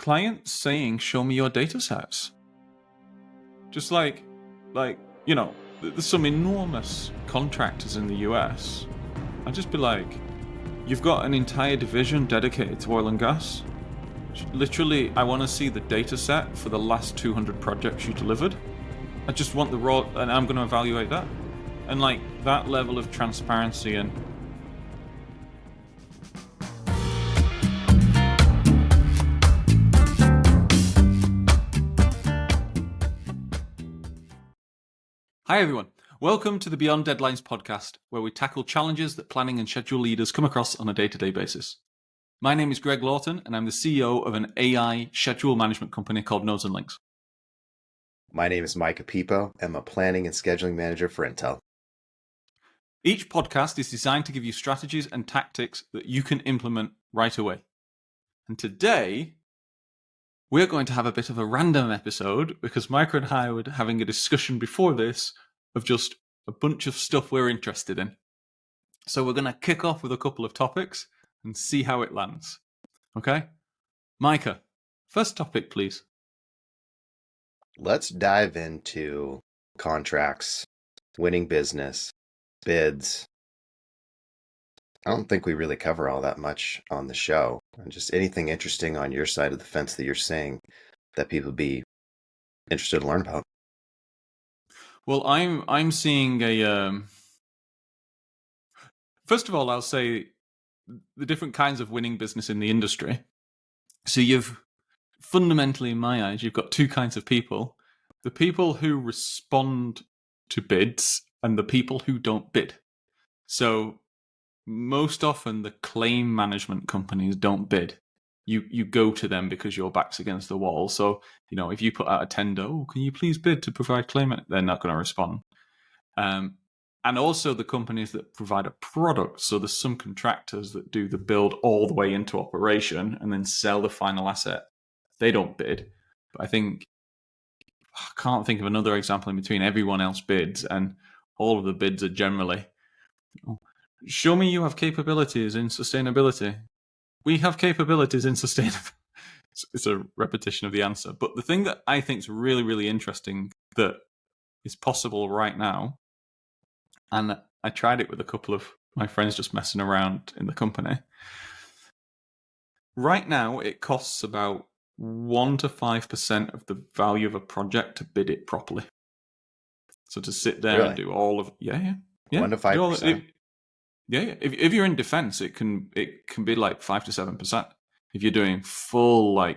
clients saying, show me your data sets. Just like, there's some enormous contractors in the US. I'd just be like, you've got an entire division dedicated to oil and gas. Literally, I want to see the data set for the last 200 projects you delivered. I just want the raw, and I'm going to evaluate that. And like that level of transparency and Hi everyone, welcome to the Beyond Deadlines podcast, where we tackle challenges that planning and schedule leaders come across on a day-to-day basis. My name is Greg Lawton, and I'm the CEO of an AI schedule management company called Nodes and Links. My name is Micah Pipo. I'm a planning and scheduling manager for Intel. Each podcast is designed to give you strategies and tactics that you can implement right away. And today, we're going to have a bit of a random episode because Micah and I were having a discussion before this of just a bunch of stuff we're interested in. So we're going to kick off with a couple of topics and see how it lands. Okay? Micah, first topic, please. Let's dive into contracts, winning business, bids. I don't think we really cover all that much on the show. And just anything interesting on your side of the fence that you're saying that people would be interested to learn about. Well, I'm seeing a first of all, I'll say the different kinds of winning business in the industry. So you've fundamentally, in my eyes, you've got two kinds of people: the people who respond to bids and the people who don't bid. So most often the claim management companies don't bid. You go to them because your back's against the wall. So, if you put out a tender, can you please bid to provide claim? They're not going to respond. And also the companies that provide a product. So there's some contractors that do the build all the way into operation and then sell the final asset. They don't bid. But I can't think of another example in between. Everyone else bids, and all of the bids are generally, show me you have capabilities in sustainability. We have capabilities in sustainability. It's a repetition of the answer. But the thing that I think is really, really interesting that is possible right now, and I tried it with a couple of my friends just messing around in the company. Right now, it costs about 1 to 5% of the value of a project to bid it properly. So to sit there and do all of 1 to 5%. Yeah. If you're in defense, it can be like 5 to 7%. If you're doing full,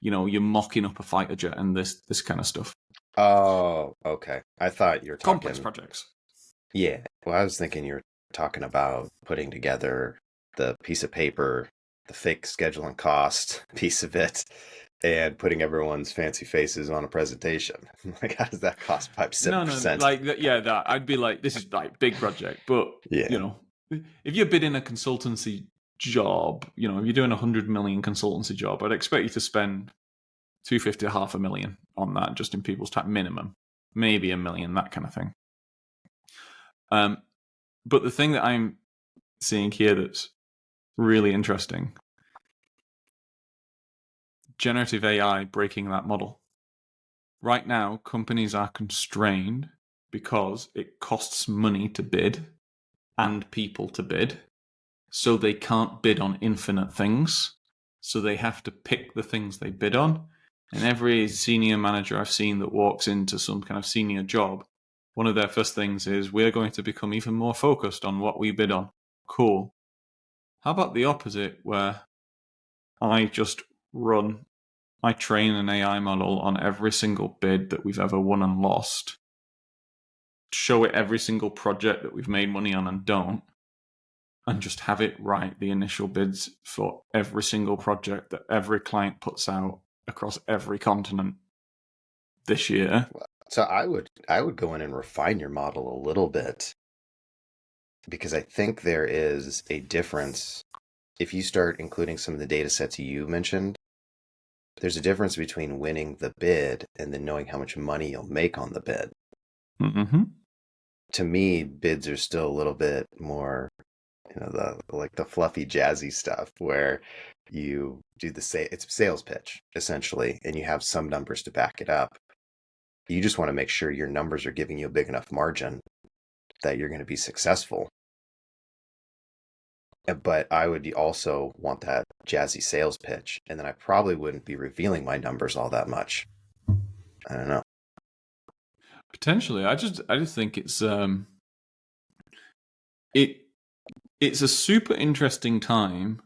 you're mocking up a fighter jet and this kind of stuff. Oh, okay. I thought you were talking complex projects. Yeah. Well, I was thinking you were talking about putting together the piece of paper, the fake schedule and cost piece of it, and putting everyone's fancy faces on a presentation. Like, how does that cost 5 to 7%? No, that I'd be like, this is like big project, but if you're bidding a consultancy job, if you're doing a 100 million consultancy job, I'd expect you to spend 250 $500,000 on that just in people's time minimum, maybe $1 million, that kind of thing. But the thing that I'm seeing here that's really interesting, generative AI breaking that model. Right now, companies are constrained because it costs money to bid and people to bid. So they can't bid on infinite things. So they have to pick the things they bid on. And every senior manager I've seen that walks into some kind of senior job, one of their first things is, we're going to become even more focused on what we bid on. Cool. How about the opposite, where I train an AI model on every single bid that we've ever won and lost, show it every single project that we've made money on and don't, and just have it write the initial bids for every single project that every client puts out across every continent this year. So I would go in and refine your model a little bit, because I think there is a difference. If you start including some of the data sets you mentioned, there's a difference between winning the bid and then knowing how much money you'll make on the bid. Mm-hmm. To me, bids are still a little bit more, the fluffy, jazzy stuff where You do it's a sales pitch essentially, and you have some numbers to back it up. You just want to make sure your numbers are giving you a big enough margin that you're going to be successful. But I would also want that jazzy sales pitch, and then I probably wouldn't be revealing my numbers all that much. I don't know. Potentially, I just think it it's a super interesting time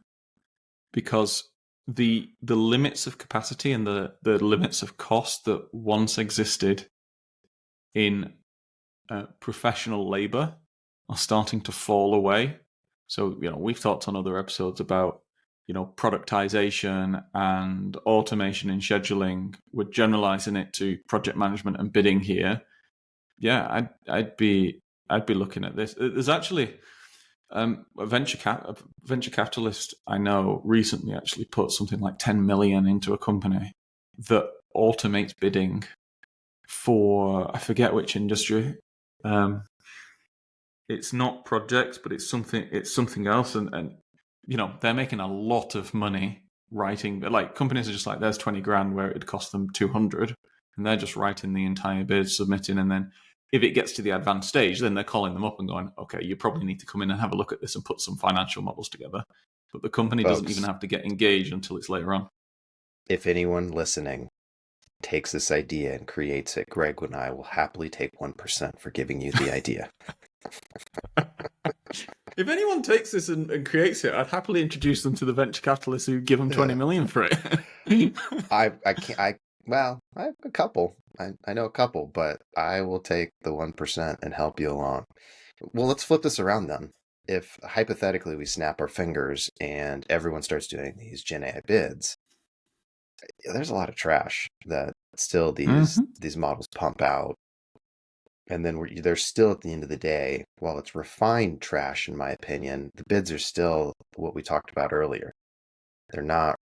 because the limits of capacity and the limits of cost that once existed in professional labor are starting to fall away. So, we've talked on other episodes about, productization and automation in scheduling. We're generalizing it to project management and bidding here. Yeah, I'd be looking at this. There's actually a venture capitalist I know recently actually put something like 10 million into a company that automates bidding for, I forget which industry. It's not projects, but it's something else, and they're making a lot of money writing. Like, companies are just like, there's 20 grand where it'd cost them 200, and they're just writing the entire bid, submitting, and then if it gets to the advanced stage, then they're calling them up and going, okay, you probably need to come in and have a look at this and put some financial models together. But the company doesn't even Folks, have to get engaged until it's later on. if anyone listening takes this idea and creates it, Greg and I will happily take 1% for giving you the idea. If anyone takes this and creates it, I'd happily introduce them to the venture capitalists who give them 20 million for it. I can't, well, I have a couple. I know a couple, but I will take the 1% and help you along. Well, let's flip this around then. If hypothetically we snap our fingers and everyone starts doing these Gen AI bids, there's a lot of trash that still these models pump out. And then they're still, at the end of the day, while it's refined trash, in my opinion, the bids are still what we talked about earlier. They're not,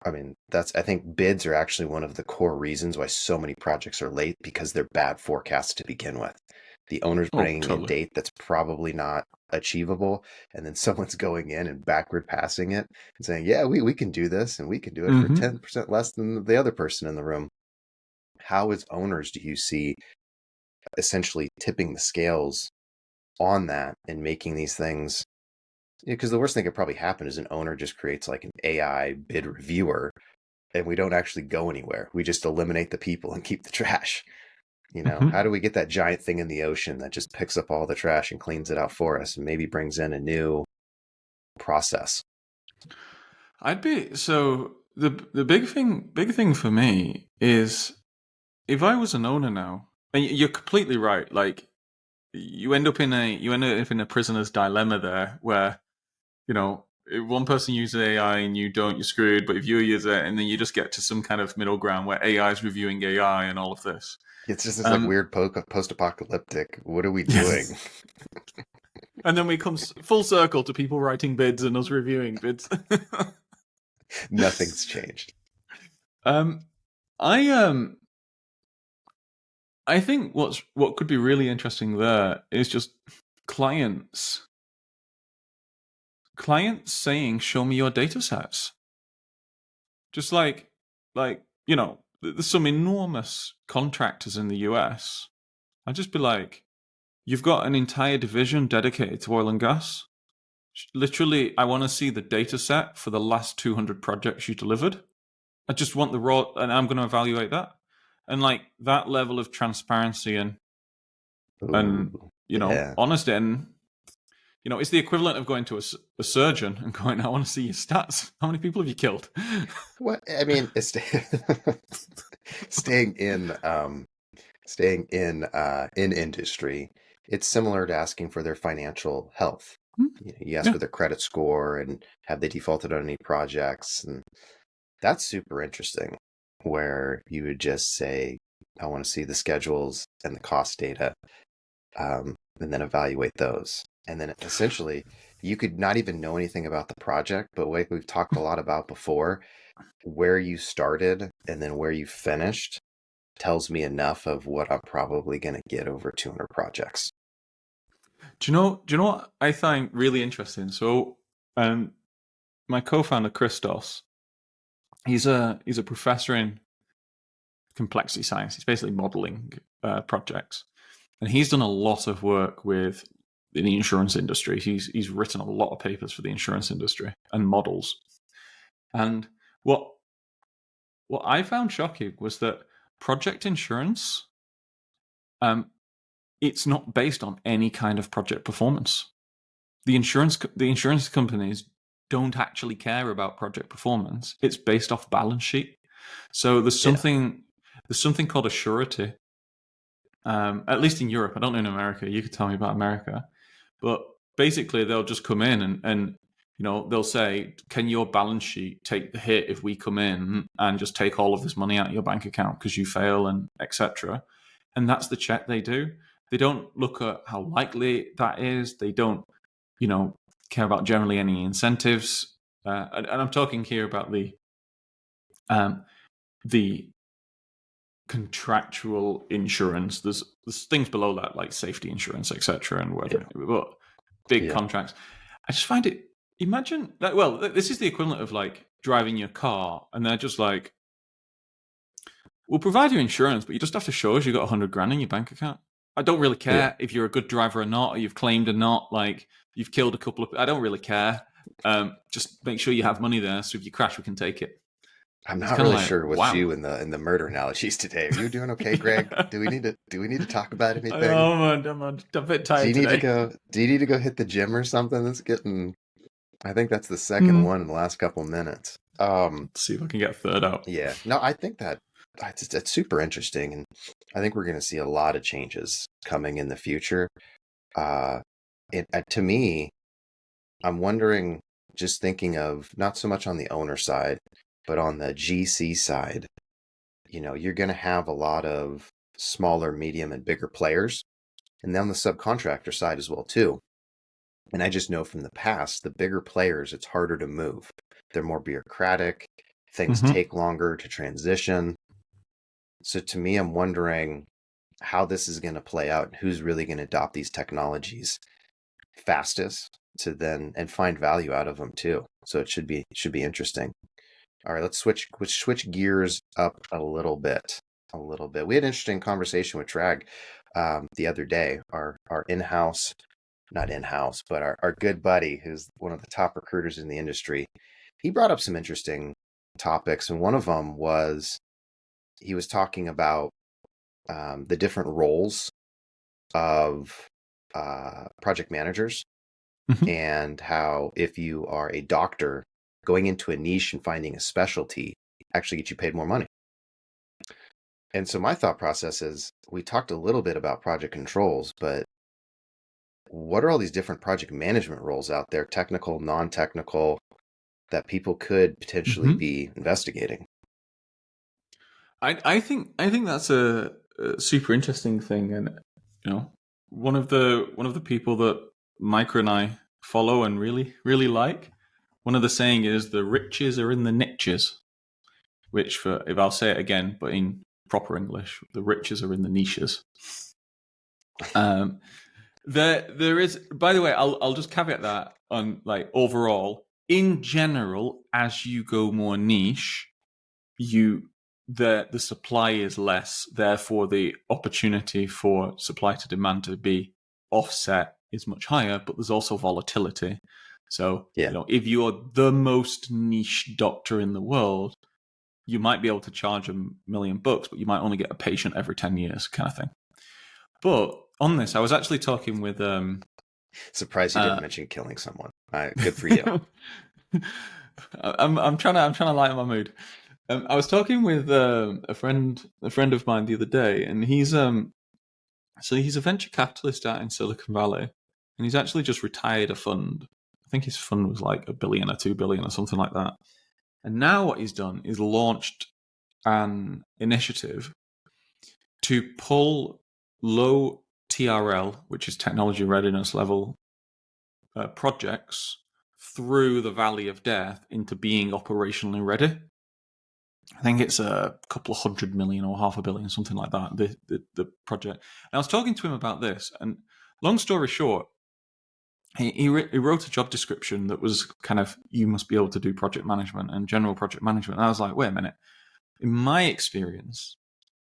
I mean, I think bids are actually one of the core reasons why so many projects are late, because they're bad forecasts to begin with. The owner's bringing a Totally. date that's probably not achievable, and then someone's going in and backward passing it and saying, yeah, we can do this, and we can do it for 10% less than the other person in the room. How, as owners, do you see essentially tipping the scales on that and making these things? Because the worst thing that could probably happen is an owner just creates like an AI bid reviewer, and we don't actually go anywhere. We just eliminate the people and keep the trash. How do we get that giant thing in the ocean that just picks up all the trash and cleans it out for us and maybe brings in a new process? The big thing for me is, if I was an owner now, and you're completely right, like, you end up in a prisoner's dilemma there, where, if one person uses AI and you don't, you're screwed. But if you use it, and then you just get to some kind of middle ground where AI is reviewing AI and all of this. It's just this like weird post-apocalyptic, what are we doing? Yes. And then we come full circle to people writing bids and us reviewing bids. Nothing's changed. I think what could be really interesting there is just clients saying, show me your data sets. Just like there's some enormous contractors in the US. I'd just be like, you've got an entire division dedicated to oil and gas. Literally, I want to see the data set for the last 200 projects you delivered. I just want the raw, and I'm going to evaluate that. And like that level of transparency and Yeah. honesty, and it's the equivalent of going to a surgeon and going, I want to see your stats. How many people have you killed? What I mean is staying in industry. It's similar to asking for their financial health. You ask Yeah. for their credit score and have they defaulted on any projects, and that's super interesting. Where you would just say, I want to see the schedules and the cost data, and then evaluate those. And then essentially, you could not even know anything about the project, but like we've talked a lot about before, where you started and then where you finished tells me enough of what I'm probably going to get over 200 projects. Do you know what I find really interesting? So, my co-founder Christos, he's a professor in complexity science. He's basically modeling projects, and he's done a lot of work with in the insurance industry. He's written a lot of papers for the insurance industry and models. And what I found shocking was that project insurance, it's not based on any kind of project performance. The insurance companies don't actually care about project performance. It's based off balance sheet. So there's something called a surety. At least in Europe, I don't know in America. You could tell me about America, but basically they'll just come in and they'll say, "Can your balance sheet take the hit if we come in and just take all of this money out of your bank account because you fail and etc." And that's the check they do. They don't look at how likely that is. They don't, care about generally any incentives. And I'm talking here about the contractual insurance. There's things below that like safety insurance, etc., and whatever. But big contracts. I just find it. Imagine that. Well, this is the equivalent of like driving your car, and they're just like, "We'll provide you insurance, but you just have to show us you got 100 grand in your bank account." I don't really care if you're a good driver or not, or you've claimed or not. Like you've killed a couple of. I don't really care. Just make sure you have money there, so if you crash, we can take it. I'm not really sure with you in the murder analogies today. Are you doing okay, Greg? Do we need to talk about anything? I'm a bit tired today. Do you need to go hit the gym or something? I think that's the second one in the last couple minutes. Let's see if I can get a third out. Yeah. No, I think that's super interesting, and I think we're going to see a lot of changes coming in the future. To me, I'm wondering, just thinking of not so much on the owner side, but on the GC side, you're going to have a lot of smaller, medium, and bigger players, and then on the subcontractor side as well too. And I just know from the past, the bigger players, it's harder to move. They're more bureaucratic. Things take longer to transition. So to me, I'm wondering how this is going to play out and who's really going to adopt these technologies fastest and find value out of them too. So it should be interesting. All right, let's switch gears up a little bit. We had an interesting conversation with Drag the other day. Our in-house, not in-house, but our good buddy, who's one of the top recruiters in the industry. He brought up some interesting topics, and one of them was he was talking about the different roles of project managers, and how if you are a doctor, going into a niche and finding a specialty actually gets you paid more money. And so my thought process is, we talked a little bit about project controls, but what are all these different project management roles out there, technical, non-technical, that people could potentially be investigating? I think that's a super interesting thing, and one of the people that Micah and I follow and really like. One of the saying is the riches are in the niches, which if I'll say it again, but in proper English, the riches are in the niches. There is, by the way, I'll just caveat that on like overall, in general, as you go more niche, the supply is less, therefore the opportunity for supply to demand to be offset is much higher, but there's also volatility. So, if you're the most niche doctor in the world, you might be able to charge $1 million, but you might only get a patient every 10 years, kind of thing. But on this, I was actually talking with. Surprised you didn't mention killing someone. Good for you. I'm trying to lighten my mood. I was talking with a friend of mine the other day, and he's a venture capitalist out in Silicon Valley, and he's actually just retired a fund. I think his fund was like $1 billion or $2 billion or something like that. And now what he's done is launched an initiative to pull low TRL, which is technology readiness level projects, through the valley of death into being operationally ready. I think it's a couple of 100 million or $500 million, something like that, the project. And I was talking to him about this, and long story short, he wrote a job description that was kind of, you must be able to do project management and general project management. And I was like, wait a minute. In my experience,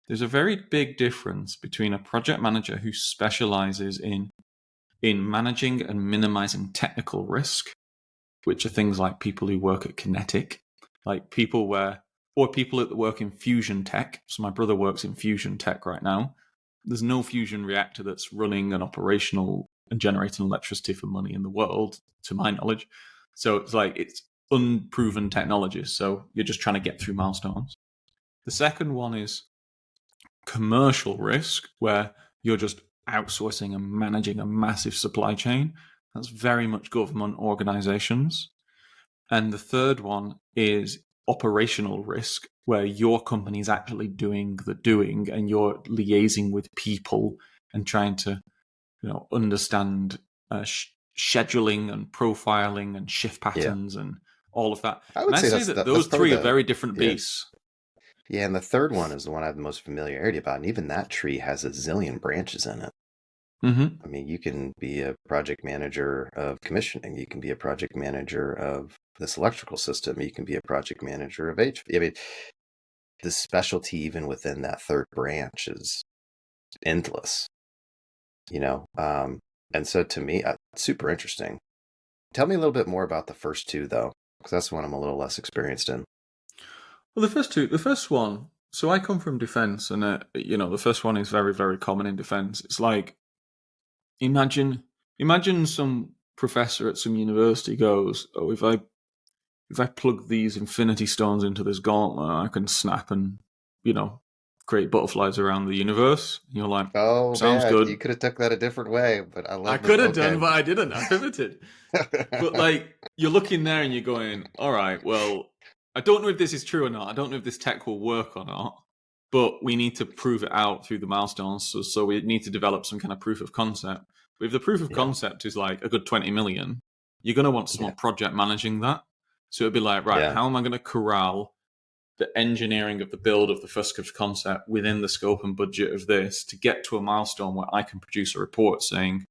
there's a very big difference between a project manager who specializes in managing and minimizing technical risk, which are things like people who work at Kinetic, like people that work in fusion tech. So my brother works in fusion tech right now. There's no fusion reactor that's running and operational and generating electricity for money in the world, to my knowledge. So it's unproven technology. So you're just trying to get through milestones. The second one is commercial risk, where you're just outsourcing and managing a massive supply chain. That's very much government organizations. And the third one is operational risk, where your company is actually doing the doing and you're liaising with people and trying to, understand scheduling and profiling and shift patterns and all of that. I And would I'd say say that those three are very different beasts. Yeah, and the third one is the one I have the most familiarity about, and even that tree has a zillion branches in it. Mm-hmm. I mean, you can be a project manager of commissioning. You can be a project manager of this electrical system. You can be a project manager of HVAC. I mean, the specialty even within that third branch is endless, and so to me, super interesting. Tell me a little bit more about the first two, though, because that's the one I'm a little less experienced in. Well, the first one. So I come from defense, and the first one is very, very common in defense. It's like, imagine some professor at some university goes, "Oh, if I plug these infinity stones into this gauntlet, I can snap and, create butterflies around the universe." And you're like, Oh sounds man, you good. could have took that a different way, but I I love the could have okay. done, but I didn't. I pivoted. But you're looking there and you're going, all right, well, I don't know if this is true or not. I don't know if this tech will work or not. But we need to prove it out through the milestones. So we need to develop some kind of proof of concept. But if the proof of Yeah, concept is like a good 20 million, you're going to want someone yeah, project managing that. So it'd be like, right, yeah. how am I going to corral the engineering of the build of the first concept within the scope and budget of this to get to a milestone where I can produce a report saying,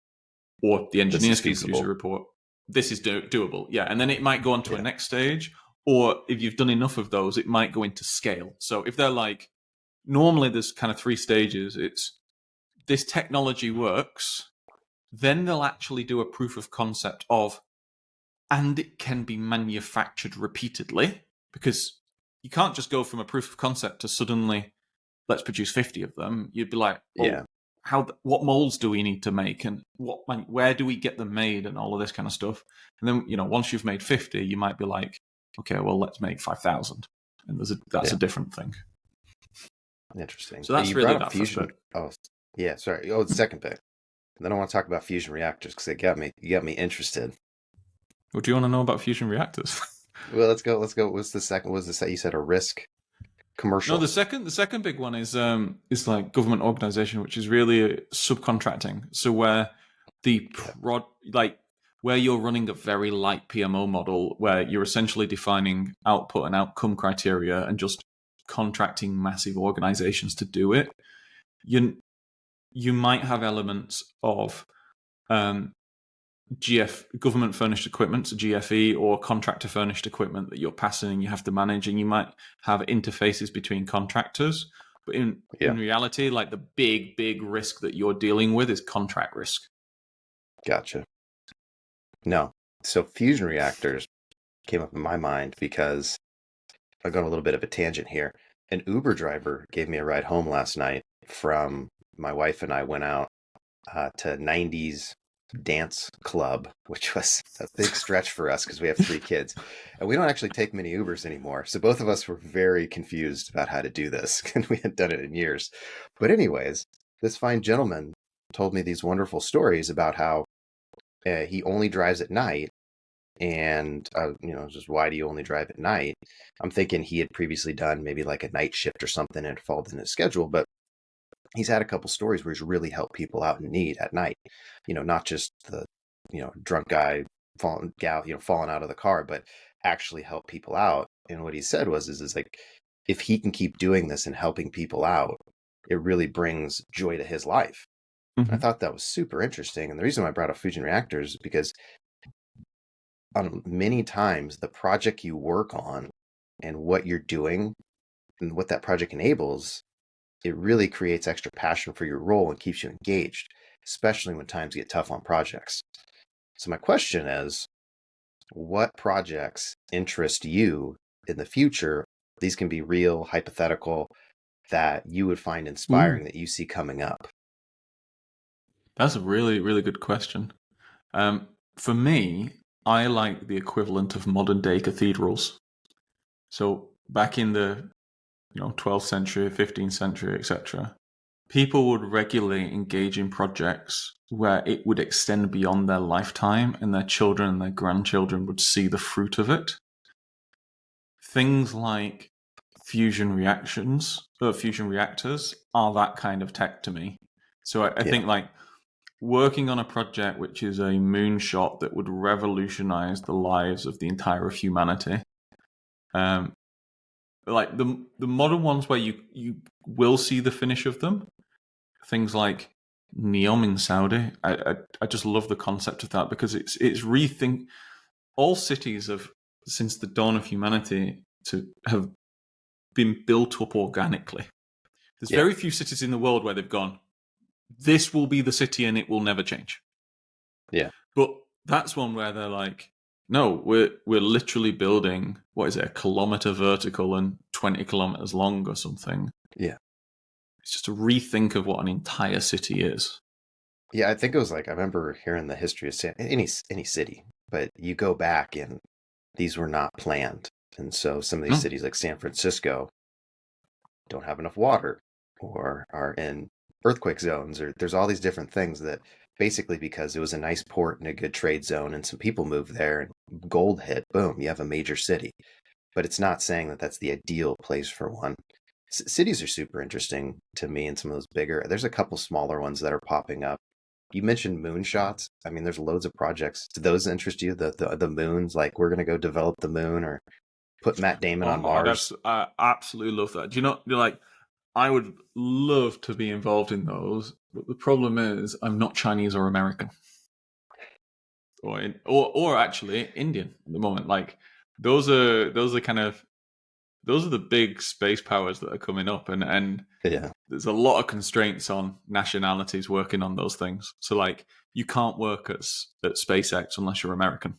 or the This is engineers can produce a feasible. report, this is doable. Yeah. And then it might go on to a Yeah, next stage. Or if you've done enough of those, it might go into scale. So if they're like, normally there's kind of 3 stages. It's, this technology works. Then they'll actually do a proof of concept of, and it can be manufactured repeatedly, because you can't just go from a proof of concept to suddenly, let's produce 50 of them. You'd be like, yeah, well, what molds do we need to make, and where do we get them made, and all of this kind of stuff. And then, once you've made 50, you might be like, okay, well, let's make 5,000, and that's yeah. a different thing. Interesting. So that's You really brought up that first fusion. bit. Oh, yeah. Sorry. Oh, the second bit. And then I want to talk about fusion reactors because you got me interested. What do you want to know about fusion reactors? Well, let's go. Let's go. What's the second? Was the you said a risk No, commercial? the second big one is like government organization, which is really subcontracting. So where the Yeah. where you're running a very light PMO model, where you're essentially defining output and outcome criteria and just contracting massive organizations to do it. You might have elements of government furnished equipment, so GFE, or contractor furnished equipment that you're passing and you have to manage, and you might have interfaces between contractors. But in Yeah. reality, like the big risk that you're dealing with is contract risk. Gotcha. No. So fusion reactors came up in my mind because I've gone a little bit of a tangent here. An Uber driver gave me a ride home last night from my wife and I went out to 90s dance club, which was a big stretch for us because we have 3 kids. And we don't actually take many Ubers anymore. So both of us were very confused about how to do this and we hadn't done it in years. But anyways, this fine gentleman told me these wonderful stories about how he only drives at night. And, just why do you only drive at night? I'm thinking he had previously done maybe like a night shift or something and it fallen in his schedule. But he's had a couple stories where he's really helped people out in need at night, not just the, drunk guy falling out of the car, but actually help people out. And what he said is like, if he can keep doing this and helping people out, it really brings joy to his life. I Hmm. thought that was super interesting. And the reason why I brought up fusion reactors is because on many times the project you work on and what you're doing and what that project enables, it really creates extra passion for your role and keeps you engaged, especially when times get tough on projects. So my question is, what projects interest you in the future? These can be real, hypothetical, that you would find Ooh, inspiring that you see coming up. that's a really, really good question. Um, for me, I like the equivalent of modern day cathedrals. So back in the 12th century, 15th century, etc., people would regularly engage in projects where it would extend beyond their lifetime, and their children and their grandchildren would see the fruit of it. Things like fusion reactors are that kind of tech to me. So I Yeah, think like working on a project which is a moonshot that would revolutionize the lives of the entire of humanity. Um, like the modern ones where you will see the finish of them, things like Neom in Saudi. I just love the concept of that because it's rethink all cities have since the dawn of humanity to have been built up organically. There's yeah, very few cities in the world where they've gone, this will be the city and it will never change. yeah, But that's one where they're like, no, we're literally building what is it, a kilometer vertical and 20 kilometers long or something. yeah. It's just a rethink of what an entire city is. Yeah, I think it was like I remember hearing the history of any city, but you go back and these were not planned. And so some of these No. cities like San Francisco don't have enough water or are in earthquake zones or there's all these different things that basically because it was a nice port and a good trade zone and some people moved there and gold hit, boom, you have a major city. But it's not saying that that's the ideal place for one. Cities are super interesting to me and some of those bigger. There's a couple smaller ones that are popping up. You mentioned moonshots. I mean, there's loads of projects. Do those interest you? The moons, like we're gonna go develop the moon or put Matt Damon on Oh, Mars. I absolutely love that. Do you know? You're like, I would love to be involved in those, but the problem is I'm not Chinese or American, or actually Indian at the moment. Like those are kind of those are the big space powers that are coming up, and Yeah, there's a lot of constraints on nationalities working on those things. So like you can't work at SpaceX unless you're American.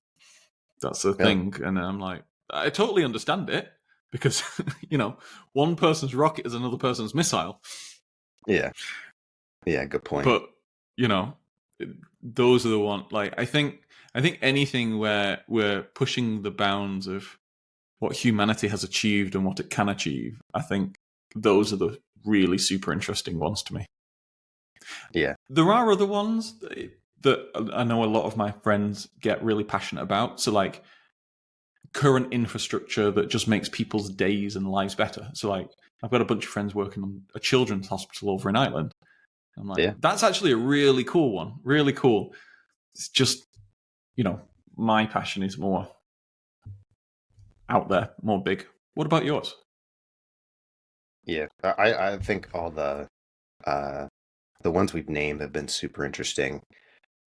That's the really. thing, and I'm like, I totally understand it because one person's rocket is another person's missile, Yeah, yeah. Good point. but you know those are the one. Like I think anything where we're pushing the bounds of what humanity has achieved and what it can achieve, I think those are the really super interesting ones to me. Yeah, There are other ones that I know a lot of my friends get really passionate about. So like current infrastructure that just makes people's days and lives better. So like I've got a bunch of friends working on a children's hospital over in Ireland. I'm like, yeah, that's actually a really cool one. Really cool. It's just, you know, my passion is more out there, more big. What about yours? yeah. I think all uh the ones we've named have been super interesting.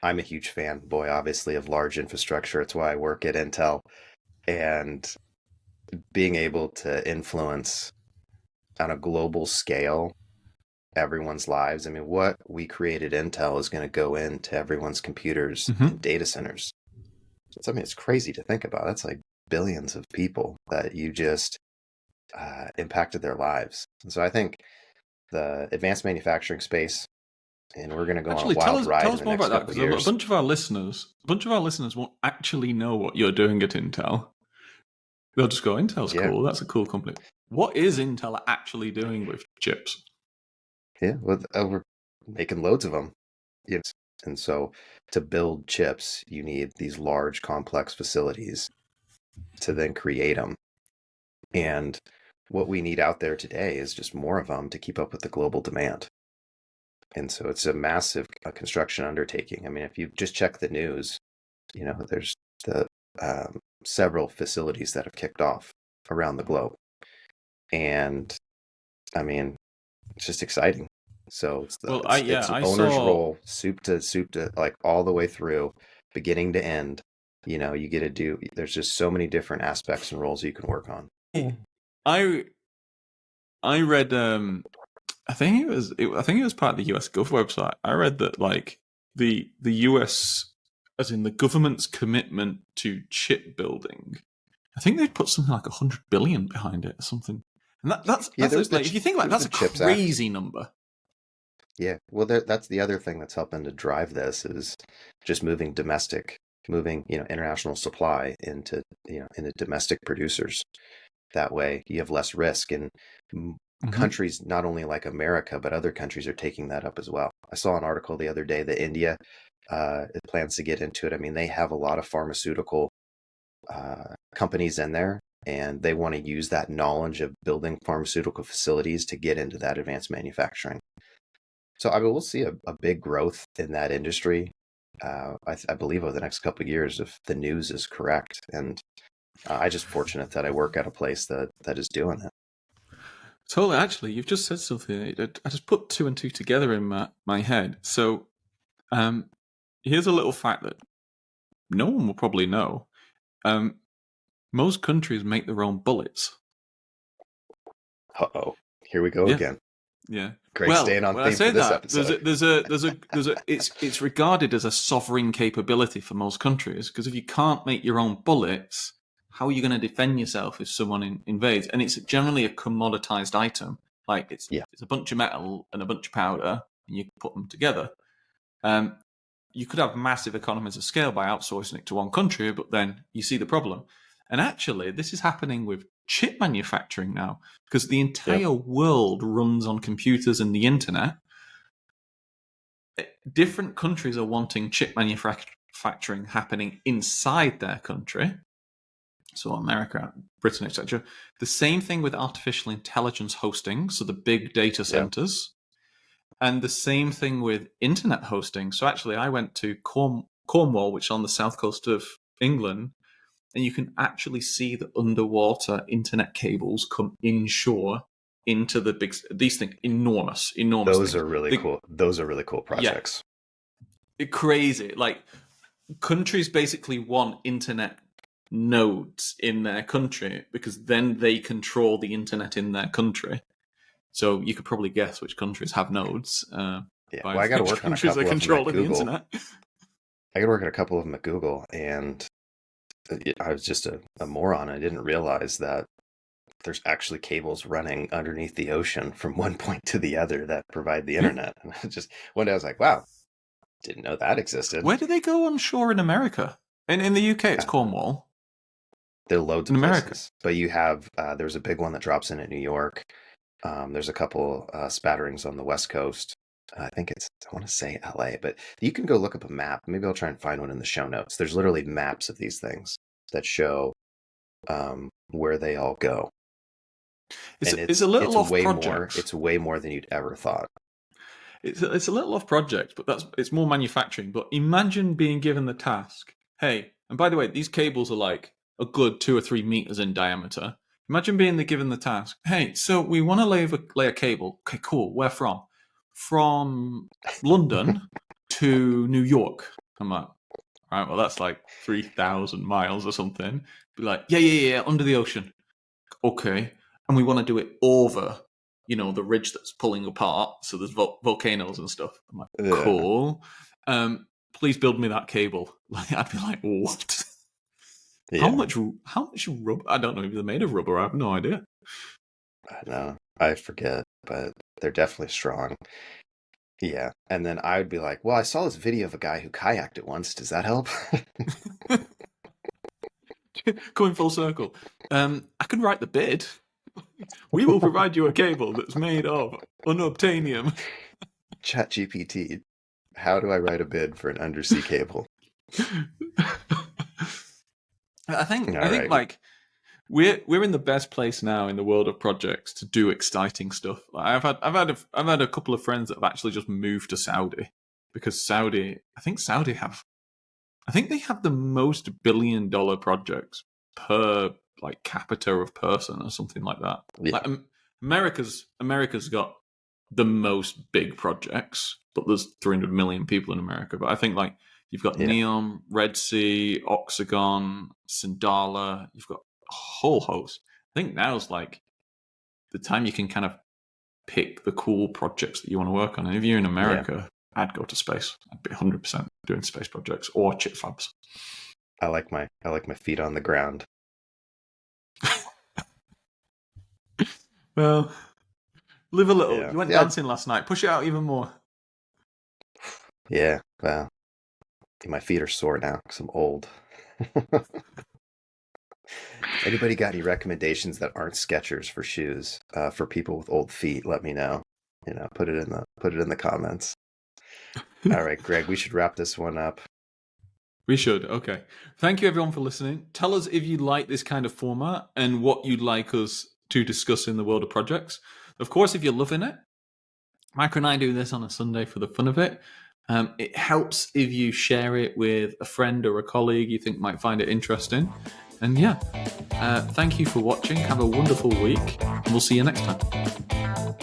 I'm a huge fan, boy, obviously, of large infrastructure. It's why I work at Intel. And being able to influence on a global scale everyone's lives. I mean, what we created Intel is going to go into everyone's computers Mm-hmm. and data centers. I mean, it's crazy to think about. That's like billions of people that you just impacted their lives. And so I think the advanced manufacturing space, and we're going to go on a Actually, wild tell ride in us the more next about that couple of because a years. bunch of our listeners won't actually know what you're doing at Intel. They'll just go, Intel's Yeah, cool. That's a cool company. What is Intel actually doing with chips? yeah, we're making loads of them. Yes. And so to build chips, you need these large, complex facilities to then create them. And what we need out there today is just more of them to keep up with the global demand. And so it's a massive construction undertaking. I mean, if you just check the news, there's the several facilities that have kicked off around the globe. And I mean, it's just exciting. So Well, it's I owner's saw. role, soup to like all the way through, beginning to end. You know, you get to do. There's just so many different aspects and roles you can work on. I I read. I think it was part of the US Gov website. I read that like the US, as in the government's commitment to chip building. I think they'd put something like 100 billion behind it or something. And Yeah, there was like if you think about it, there was that's the a Chips Act. crazy number. Yeah, well, that's the other thing that's helping to drive this is just moving international supply into domestic producers. That way, you have less risk, and Hmm. countries not only like America, but other countries are taking that up as well. I saw an article the other day that India it plans to get into it. I mean, they have a lot of pharmaceutical companies in there, and they want to use that knowledge of building pharmaceutical facilities to get into that advanced manufacturing. So I mean, we'll see a big growth in that industry. I believe over the next couple of years, if the news is correct. And I just fortunate that I work at a place that is doing it. Totally. Actually, you've just said something. I just put two and two together in my head. So, um, here's a little fact that no one will probably know. Um, most countries make their own bullets. Uh-oh, here we go Yeah. again. Yeah. Greg, Well, staying on when I theme for say this that, episode. it's regarded as a sovereign capability for most countries because if you can't make your own bullets, how are you going to defend yourself if someone invades? And it's generally a commoditized item, like Yeah, it's a bunch of metal and a bunch of powder, and you put them together. Um, you could have massive economies of scale by outsourcing it to one country, but then you see the problem. And actually, this is happening with chip manufacturing now because the yep. entire world runs on computers and the internet. Different countries are wanting chip manufacturing happening inside their country. So America, Britain, etc. The same thing with artificial intelligence hosting, so the big data Yeah. centers, and the same thing with internet hosting. So actually, I went to Cornwall, which is on the south coast of England, and you can actually see the underwater internet cables come inshore into the big. These things, enormous Those things. are really cool. Those are really cool Yeah, projects. crazy. Like countries basically want internet nodes in their country because then they control the internet in their country. So you could probably guess which countries have nodes Yeah. by Well, I got to which work on a countries are couple of them at controlling the Google. internet. I got to work on a couple of them at Google, and I was just a moron. I didn't realize that there's actually cables running underneath the ocean from one point to the other that provide the Yeah. internet. And I just one day I was like, wow, didn't know that existed. Where do they go on shore in America? In the UK, it's Uh, Cornwall. there are loads In of America, places, but you have there's a big one that drops in at New York. There's a couple spatterings on the West Coast. I think I want to say LA, but you can go look up a map. Maybe I'll try and find one in the show notes. There's literally maps of these things that show where they all go. And it's a little off project. it's way more than you'd ever thought. It's a little off project, but it's more manufacturing. But imagine being given the task. Hey, and by the way, these cables are like a good 2 or 3 meters in diameter. Imagine being given the task. Hey, so we want to lay a cable. Okay, cool. Where from? From London to New York. I'm like, all right, well that's like 3,000 miles or something. Be like, yeah, under the ocean. Okay, and we want to do it over, the ridge that's pulling apart. So there's volcanoes and stuff. I'm like, Ugh. cool. Please build me that cable. Like, I'd be like, what? How Yeah, much? How much rubber? I don't know if they're made of rubber. I have no idea. I know. I forget, but they're definitely strong. Yeah. And then I would be like, well, I saw this video of a guy who kayaked it once. Does that help? Going full circle. I can write the bid. We will provide you a cable that's made of unobtainium. ChatGPT, how do I write a bid for an undersea cable? I All think right. like we're in the best place now in the world of projects to do exciting stuff. Like I've had a couple of friends that have actually just moved to Saudi because I think they have the most $1 billion projects per like capita of person or something like that. Yeah. Like America's got the most big projects, but there's 300 million people in America. But I think like you've got Neom, Red Sea, Oxagon, Sindala. You've got a whole host. I think now's like the time you can kind of pick the cool projects that you want to work on. And if you're in America, I'd go to space. I'd be 100% doing space projects or chip fabs. I like my feet on the ground. Well, live a little. You went dancing last night. Push it out even more. Yeah, well, my feet are sore now because I'm old. Anybody got any recommendations that aren't Skechers for shoes for people with old feet? Let me know. Put it in the comments. All right, Greg, we should wrap this one up. We should. Okay. Thank you, everyone, for listening. Tell us if you like this kind of format and what you'd like us to discuss in the world of projects. Of course, if you're loving it, Mike and I do this on a Sunday for the fun of it. It helps if you share it with a friend or a colleague you think might find it interesting. And thank you for watching. Have a wonderful week, and we'll see you next time.